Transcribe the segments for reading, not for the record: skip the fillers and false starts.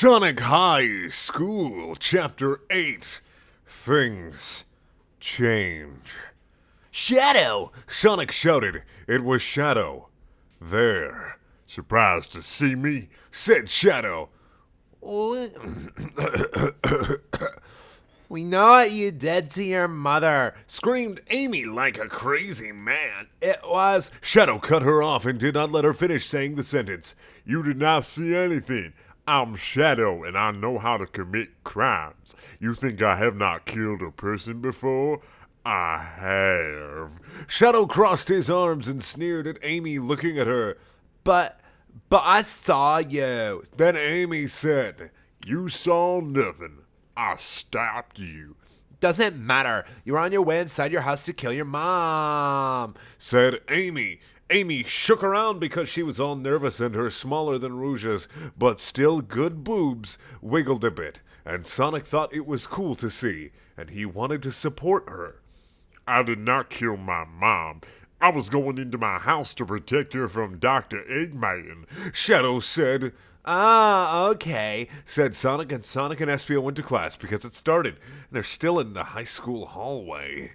Sonic High School, Chapter 8. Things change. Shadow! Sonic shouted. It was Shadow. There. Surprised to see me? Said Shadow. We know what you did to your mother. Screamed Amy like a crazy man. It was. Shadow cut her off and did not let her finish saying the sentence. You did not see anything. I'm Shadow and I know how to commit crimes. You think I have not killed a person before? I have. Shadow crossed his arms and sneered at Amy, looking at her. But I saw you. Then Amy said, You saw nothing. I stopped you. Doesn't matter. You were on your way inside your house to kill your mom, said Amy. Amy shook around because she was all nervous and her smaller than Rouge's, but still good boobs, wiggled a bit, and Sonic thought it was cool to see, and he wanted to support her. I did not kill my mom. I was going into my house to protect her from Dr. Eggman, Shadow said. Ah, okay, said Sonic, and Espio went to class because it started, and they're still in the high school hallway.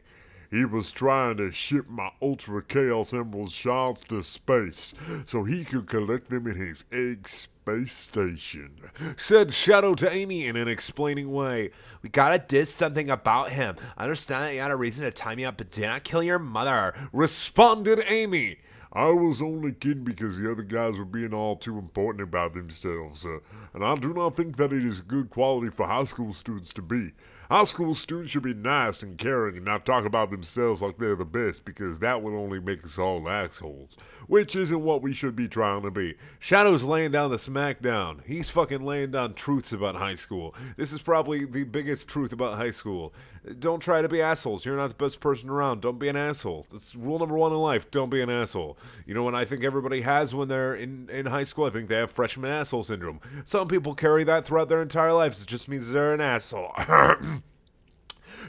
He was trying to ship my Ultra Chaos Emerald shards to space so he could collect them in his egg space station, said Shadow to Amy in an explaining way. We gotta do something about him. I understand that you had a reason to tie me up, but did not kill your mother, responded Amy. I was only kidding because the other guys were being all too important about themselves, and I do not think that it is good quality for high school students to be. High school students should be nice and caring and not talk about themselves like they're the best, because that would only make us all assholes, which isn't what we should be trying to be. Shadow's laying down the smackdown. He's fucking laying down truths about high school. This is probably the biggest truth about high school. Don't try to be assholes. You're not the best person around. Don't be an asshole. That's rule number one in life. Don't be an asshole. You know what I think everybody has when they're in high school? I think they have freshman asshole syndrome. Some people carry that throughout their entire lives. It just means they're an asshole.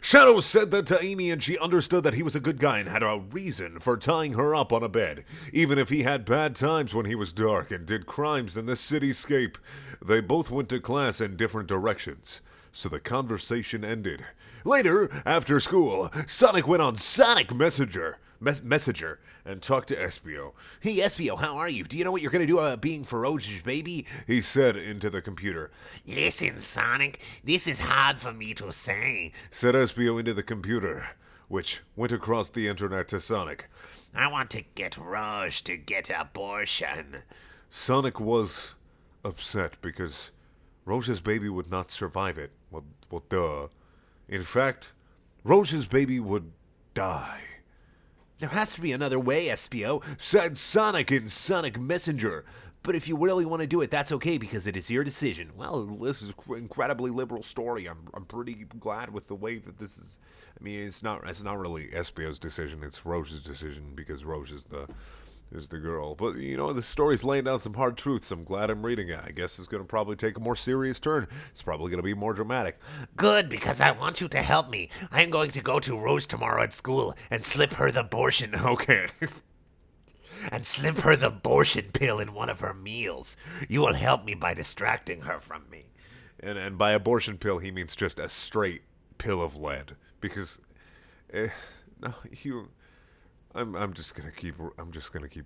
Shadow said that to Amy, and she understood that he was a good guy and had a reason for tying her up on a bed, even if he had bad times when he was dark and did crimes in the cityscape. They both went to class in different directions, so the conversation ended. Later, after school, Sonic went on Sonic Messenger and talked to Espio. Hey, Espio, how are you? Do you know what you're going to do about being ferocious, baby? He said into the computer. Listen, Sonic, this is hard for me to say, said Espio into the computer, which went across the internet to Sonic. I want to get Rouge to get abortion. Sonic was upset because Rouge's baby would not survive it. Well, duh. In fact, Rouge's baby would die. There has to be another way, Espio, said Sonic in Sonic Messenger. But if you really want to do it, that's okay because it is your decision. Well, this is an incredibly liberal story. I'm pretty glad with the way that this is. I mean, it's not really Espio's decision. It's Rouge's decision because Rouge is the girl. But, you know, the story's laying down some hard truths. I'm glad I'm reading it. I guess it's going to probably take a more serious turn. It's probably going to be more dramatic. Good, because I want you to help me. I'm going to go to Rose tomorrow at school and slip her the abortion. Okay. And slip her the abortion pill in one of her meals. You will help me by distracting her from me. And by abortion pill, he means just a straight pill of lead. Because, no, you... I'm just gonna keep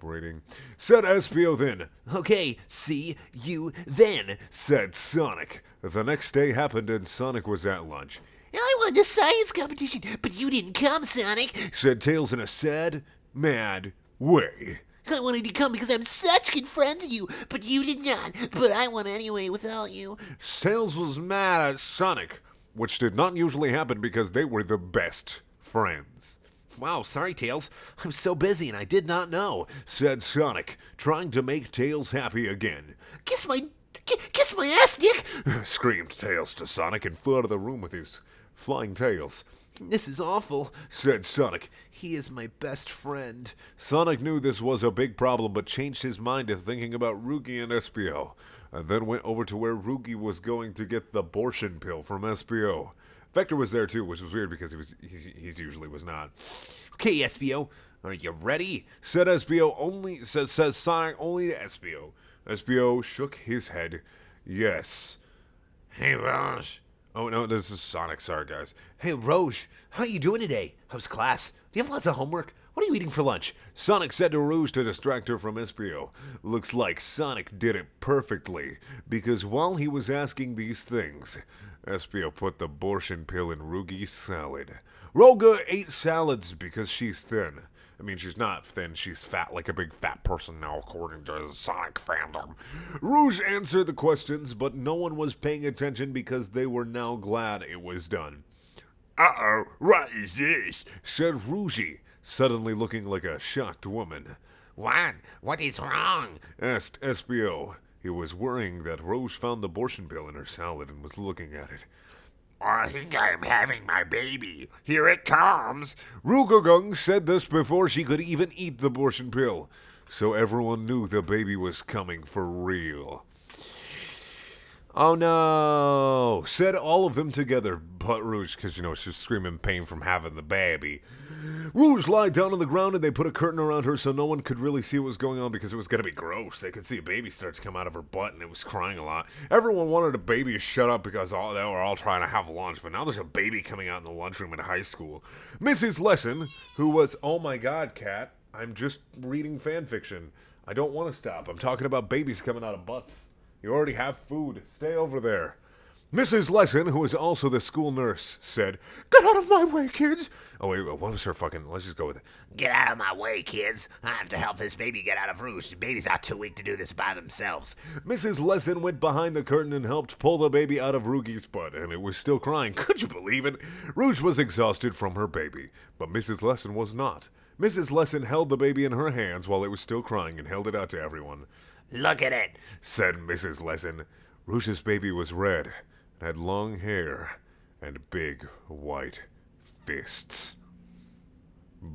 reading. Said Espio then. Okay, see you then, said Sonic. The next day happened and Sonic was at lunch. I won the science competition, but you didn't come, Sonic, said Tails in a sad, mad way. I wanted to come because I'm such good friends with you, but you did not. But I won anyway without you. Tails was mad at Sonic, which did not usually happen because they were the best friends. Wow, sorry, Tails. I was so busy and I did not know, said Sonic, trying to make Tails happy again. Kiss my ass, Dick, screamed Tails to Sonic and flew out of the room with his flying tails. This is awful, said Sonic. He is my best friend. Sonic knew this was a big problem, but changed his mind to thinking about Rugi and Espio, and then went over to where Rugi was going to get the abortion pill from Espio. Vector was there too, which was weird because he usually was not. Okay, Espio, are you ready? Said Espio says Sonic only to Espio. Espio shook his head. Yes. Hey, Rouge. Oh no, this is Sonic. Sorry, guys. Hey, Rouge, how you doing today? How's class? Do you have lots of homework? What are you eating for lunch? Sonic said to Rouge to distract her from Espio. Looks like Sonic did it perfectly, because while he was asking these things, Espio put the abortion pill in Rugi's salad. Roga ate salads because she's thin. I mean, she's not thin, she's fat like a big fat person now, according to Sonic fandom. Rouge answered the questions, but no one was paying attention because they were now glad it was done. Uh-oh, what is this? Said Rougie, suddenly looking like a shocked woman. What? What is wrong? Asked Espio. He was worrying that Rouge found the abortion pill in her salad and was looking at it. I think I'm having my baby. Here it comes. Rugogung said this before she could even eat the abortion pill, so everyone knew the baby was coming for real. Oh no, said all of them together, but Rouge, because, she's screaming pain from having the baby. Rouge lied down on the ground and they put a curtain around her so no one could really see what was going on because it was going to be gross. They could see a baby start to come out of her butt and it was crying a lot. Everyone wanted a baby to shut up because they were all trying to have lunch, but now there's a baby coming out in the lunchroom in high school. Mrs. Lesson, who was, oh my god, Kat, I'm just reading fan fiction. I don't want to stop. I'm talking about babies coming out of butts. You already have food. Stay over there. Mrs. Lesson, who was also the school nurse, said, "Get out of my way, kids!" Oh, wait, what was her fucking... Let's just go with it. Get out of my way, kids. I have to help this baby get out of Rouge. The babies are too weak to do this by themselves. Mrs. Lesson went behind the curtain and helped pull the baby out of Rugi's butt, and it was still crying. Could you believe it? Rouge was exhausted from her baby, but Mrs. Lesson was not. Mrs. Lesson held the baby in her hands while it was still crying and held it out to everyone. Look at it, said Mrs. Lesson. Rouge's baby was red, and had long hair, and big white fists.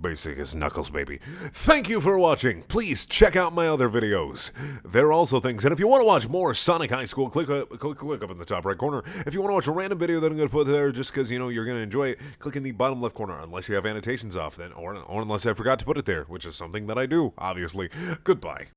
Basic as Knuckles, baby. Thank you for watching. Please check out my other videos. There are also things, and if you want to watch more Sonic High School, click up in the top right corner. If you want to watch a random video that I'm going to put there just because, you're going to enjoy it, click in the bottom left corner, unless you have annotations off, then, or unless I forgot to put it there, which is something that I do, obviously. Goodbye.